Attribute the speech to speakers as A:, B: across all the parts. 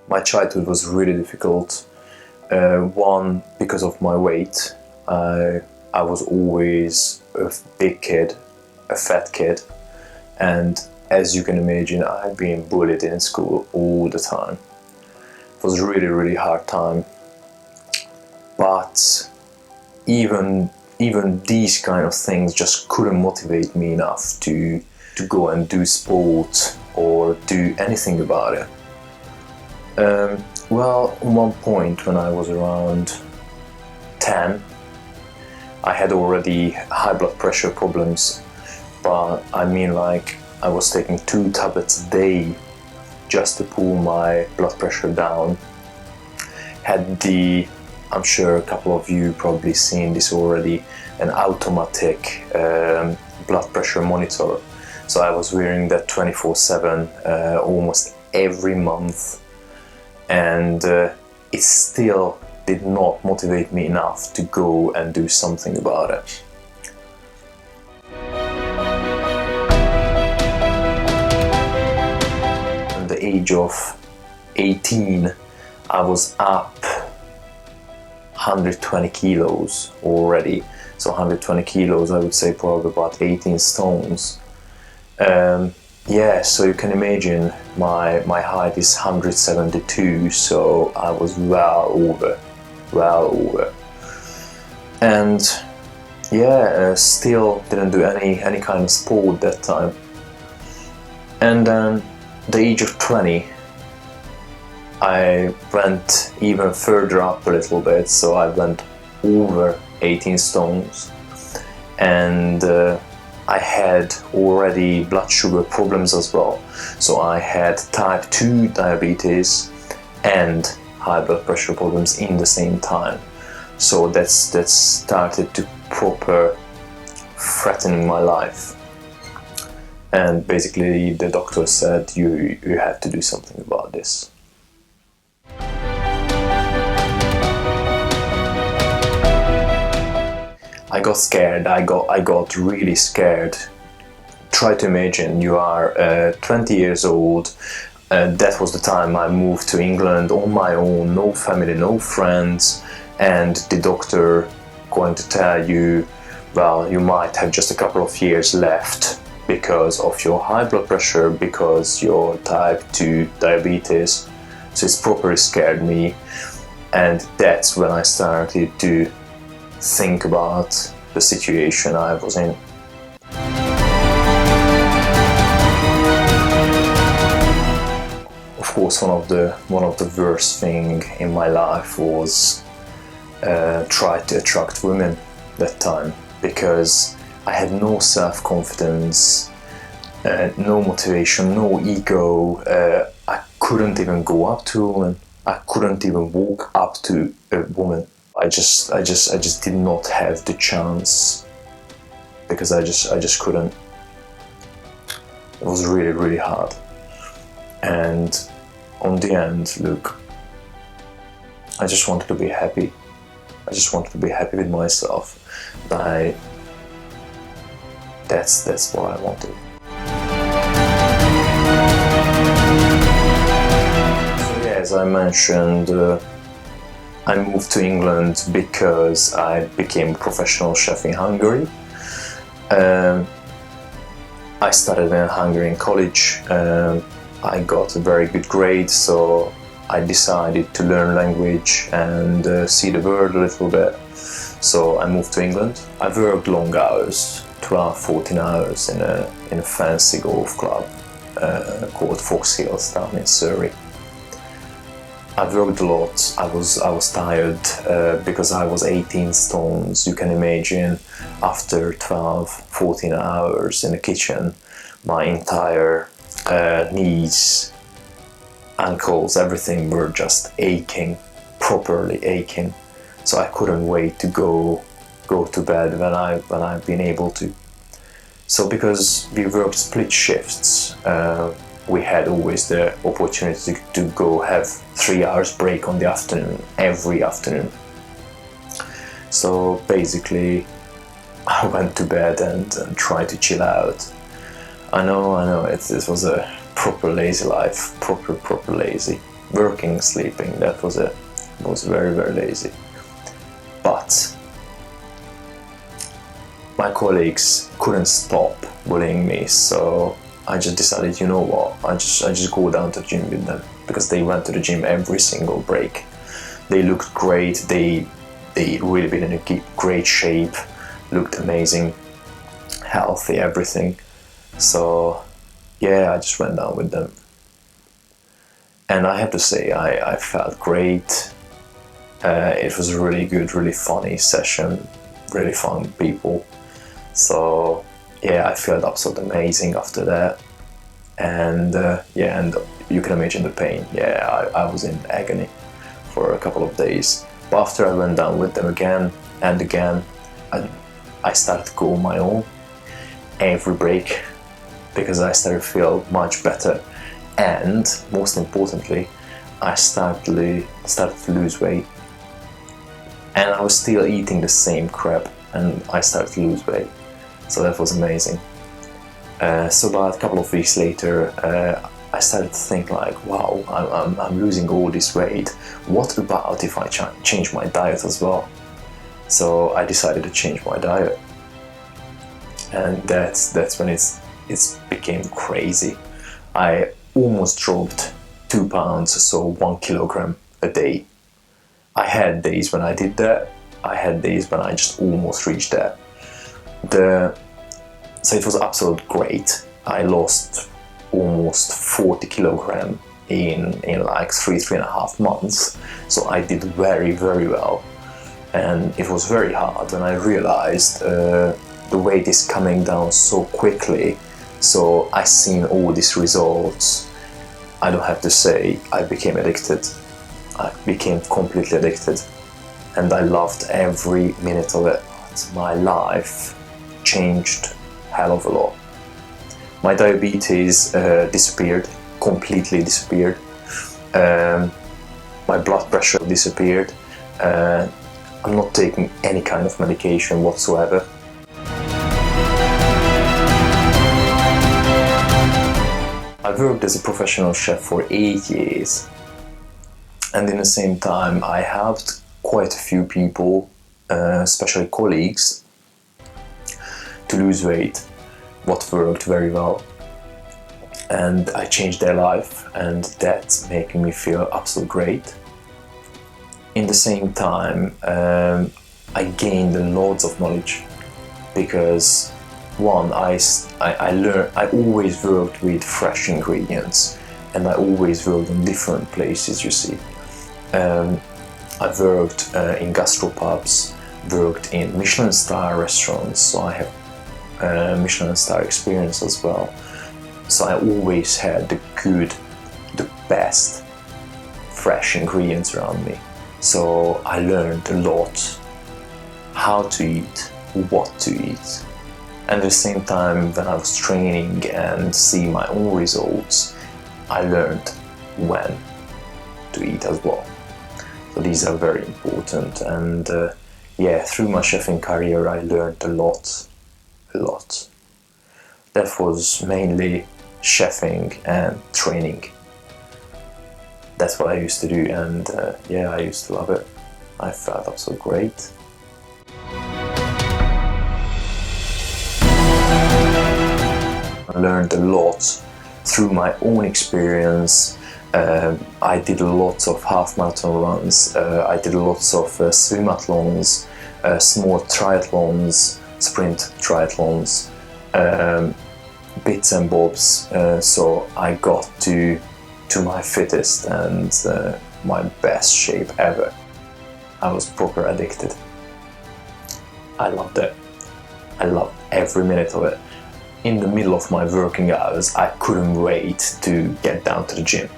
A: My childhood was really difficult. One, because of my weight. I was always a big kid, a fat kid, and as you can imagine, I've been bullied in school all the time. It was a really, really hard time. But even these kind of things just couldn't motivate me enough to go and do sport or do anything about it. Well, at one point when I was around 10, I had already high blood pressure problems, but I mean, like, I was taking 2 tablets a day just to pull my blood pressure down. Had I'm sure a couple of you probably seen this already, an automatic blood pressure monitor. So I was wearing that 24/7 almost every month, and it still did not motivate me enough to go and do something about it. At the age of 18, I was up 120 kilos already. So 120 kilos, I would say probably about 18 stones. Yeah, so you can imagine my height is 172, so I was well over. And yeah, still didn't do any kind of sport that time. And then the age of 20, I went even further up a little bit, so I went over 18 stones, and I had already blood sugar problems as well. So I had type 2 diabetes and high blood pressure problems in the same time. So that started to proper threaten my life. And basically the doctor said, you have to do something about this. I got scared, I got really scared. Try to imagine you are 20 years old, that was the time I moved to England on my own, no family, no friends, and the doctor going to tell you, well, you might have just a couple of years left because of your high blood pressure, because your type 2 diabetes. So it's properly scared me, and that's when I started to think about the situation I was in. Of course, one of the worst thing in my life was try to attract women that time, because I had no self-confidence, no motivation, no ego. I couldn't even go up to a woman. I couldn't even walk up to a woman. I just did not have the chance, because I just couldn't. It was really, really hard. And on the end, look, I just wanted to be happy. I just wanted to be happy with myself. That's what I wanted. So yeah, as I mentioned, I moved to England because I became a professional chef in Hungary. I studied in Hungary in college. I got a very good grade, so I decided to learn language and see the world a little bit. So I moved to England. I worked long hours, 12, 14 hours in a fancy golf club called Fox Hills down in Surrey. I worked a lot. I was tired because I was 18 stones. You can imagine, after 12, 14 hours in the kitchen, my entire knees, ankles, everything were just aching, properly aching. So I couldn't wait to go to bed when I've been able to. So because we worked split shifts, we had always the opportunity to go have 3 hours break on the afternoon, every afternoon. So basically I went to bed and tried to chill out. I know, it was a proper lazy life, proper lazy. Working, sleeping, that was it. I was very, very lazy. But my colleagues couldn't stop bullying me, so I just decided, you know what, I just go down to the gym with them, because they went to the gym every single break. They looked great, they really been in a great shape, looked amazing, healthy, everything. So yeah, I just went down with them. And I have to say, I felt great. It was a really good, really funny session, really fun people. So yeah, I felt absolutely amazing after that. And yeah, and you can imagine the pain. Yeah, I was in agony for a couple of days. But after I went down with them again and again, I started to go on my own every break, because I started to feel much better. And most importantly, I started to lose weight. And I was still eating the same crap, and I started to lose weight. So that was amazing. So about a couple of weeks later, I started to think like, wow, I'm losing all this weight. What about if I change my diet as well? So I decided to change my diet. And that's when it became crazy. I almost dropped 2 pounds, so 1 kilogram a day. I had days when I did that. I had days when I just almost reached that. So it was absolutely great. I lost almost 40 kilogram in like 3.5 months. So I did very, very well. And it was very hard when I realized the weight is coming down so quickly. So I seen all these results. I don't have to say, I became addicted. I became completely addicted. And I loved every minute of it. My life changed hell of a lot. My diabetes disappeared, completely disappeared. My blood pressure disappeared. I'm not taking any kind of medication whatsoever. I worked as a professional chef for 8 years, and in the same time I helped quite a few people, especially colleagues, to lose weight, what worked very well. And I changed their life, and that's making me feel absolutely great. In the same time, I gained loads of knowledge, because one, I learned, I always worked with fresh ingredients, and I always worked in different places, you see. I worked in gastropubs, worked in Michelin star restaurants, so I have Michelin star experience as well. So I always had the best fresh ingredients around me. So I learned a lot how to eat, what to eat. And at the same time, when I was training and seeing my own results, I learned when to eat as well. So these are very important. And yeah, through my chefing career, I learned a lot. That was mainly chefing and training. That's what I used to do, and yeah, I used to love it. I felt absolutely great. I learned a lot through my own experience. I did lots of half marathon runs. I did lots of swimathlons, small triathlons, sprint triathlons, bits and bobs. So I got to my fittest and my best shape ever. I was proper addicted. I loved it. I loved every minute of it. In the middle of my working hours, I couldn't wait to get down to the gym.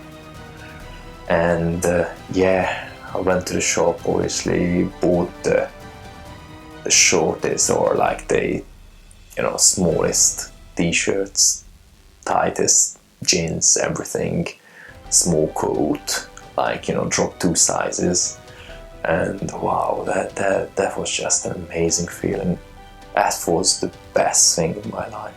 A: And yeah, I went to the shop, obviously, bought the shortest or like the smallest t-shirts, tightest jeans, everything, small coat, like dropped 2 sizes. And wow, that was just an amazing feeling. That was the best thing in my life.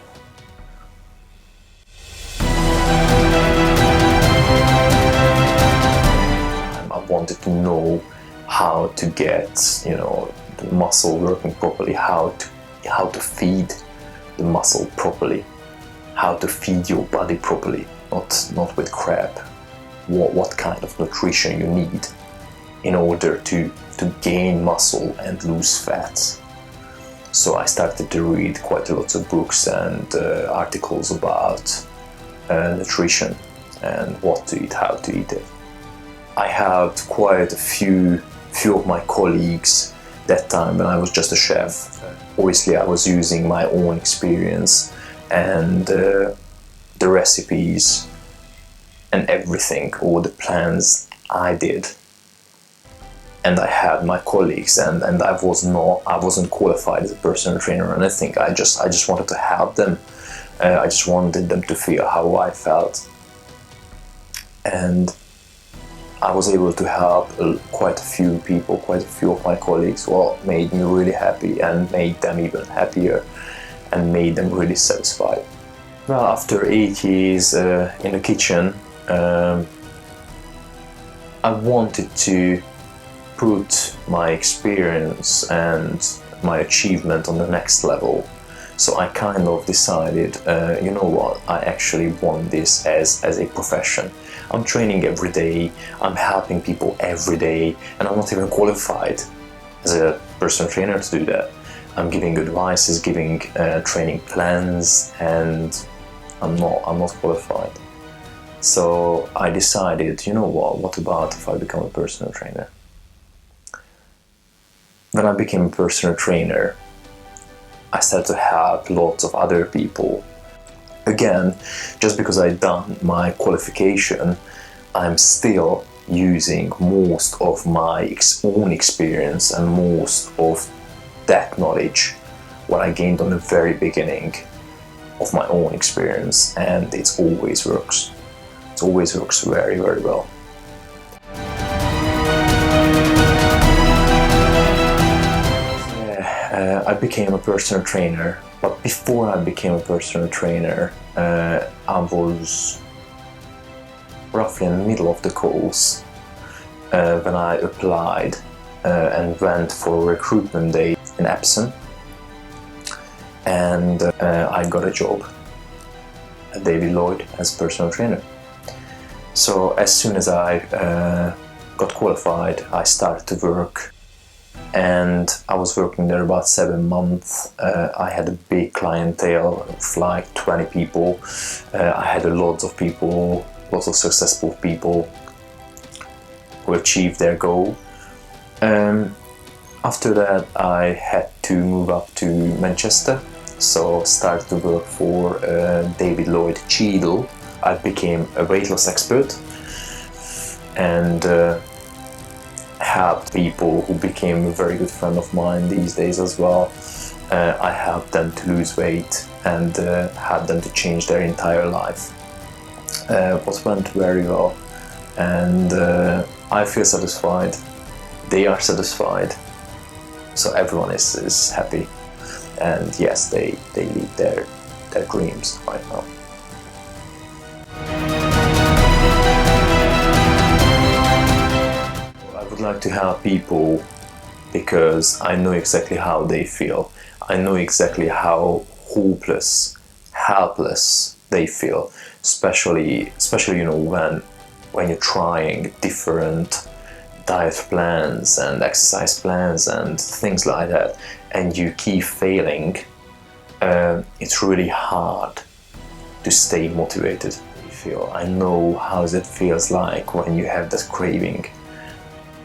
A: wanted to know how to get, you know, the muscle working properly, how to feed the muscle properly, how to feed your body properly, not with crap. What kind of nutrition you need in order to gain muscle and lose fat. So I started to read quite a lot of books and articles about nutrition and what to eat, how to eat it. I had quite a few of my colleagues that time when I was just a chef. Obviously I was using my own experience and the recipes and everything, all the plans I did. And I had my colleagues, and I wasn't qualified as a personal trainer or anything. I just wanted to help them. I just wanted them to feel how I felt. And I was able to help quite a few people, quite a few of my colleagues, what made me really happy and made them even happier and made them really satisfied. Well, after 8 years in the kitchen, I wanted to put my experience and my achievement on the next level. So I kind of decided, you know what, I actually want this as a profession. I'm training every day, I'm helping people every day, and I'm not even qualified as a personal trainer to do that. I'm giving advices, giving training plans, and I'm not qualified. So I decided, you know what about if I become a personal trainer? When I became a personal trainer, I started to help lots of other people. Again, just because I'd done my qualification, I'm still using most of my own experience and most of that knowledge what I gained on the very beginning of my own experience, and it always works. It always works very, very well. I became a personal trainer, but before I became a personal trainer, I was roughly in the middle of the course when I applied and went for a recruitment day in Epsom, and I got a job at David Lloyd as a personal trainer. So as soon as I got qualified, I started to work. And I was working there about 7 months. I had a big clientele of like 20 people. I had a lot of people, lots of successful people who achieved their goal. After that, I had to move up to Manchester, so started to work for David Lloyd Cheadle. I became a weight loss expert and helped people who became a very good friend of mine these days as well. I helped them to lose weight and helped them to change their entire life. What went very well, and I feel satisfied. They are satisfied, so everyone is happy. And yes, they live their dreams right now. I would like to help people because I know exactly how they feel. I know exactly how hopeless, helpless they feel, especially you know when you're trying different diet plans and exercise plans and things like that, and you keep failing. It's really hard to stay motivated. I know how it feels like when you have that craving,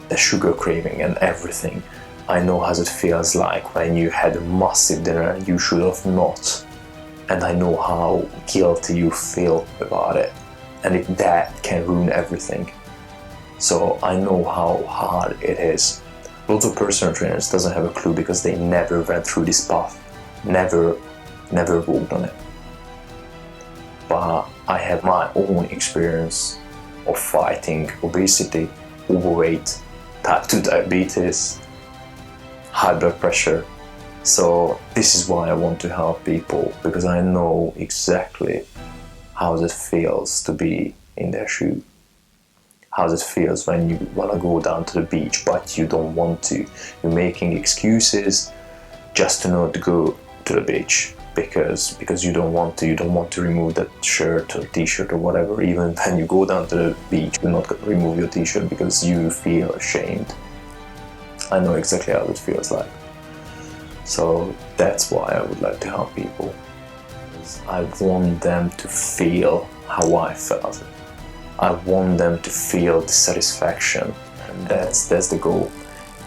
A: the sugar craving and everything. I know how it feels like when you had a massive dinner and you should have not. And I know how guilty you feel about it. And that can ruin everything. So I know how hard it is. Lots of personal trainers doesn't have a clue because they never went through this path. Never walked on it. But I had my own experience of fighting obesity, overweight, type 2 diabetes, high blood pressure. So this is why I want to help people, because I know exactly how it feels to be in their shoe. how it feels when you want to go down to the beach but you don't want to. You're making excuses just to not go to the beach because you don't want to remove that shirt or t-shirt or whatever. Even when you go down to the beach, you're not going to remove your t-shirt because you feel ashamed. I know exactly how it feels like. So that's why I would like to help people. I want them to feel how I felt. I want them to feel the satisfaction, and that's the goal.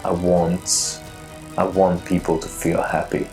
A: I want people to feel happy.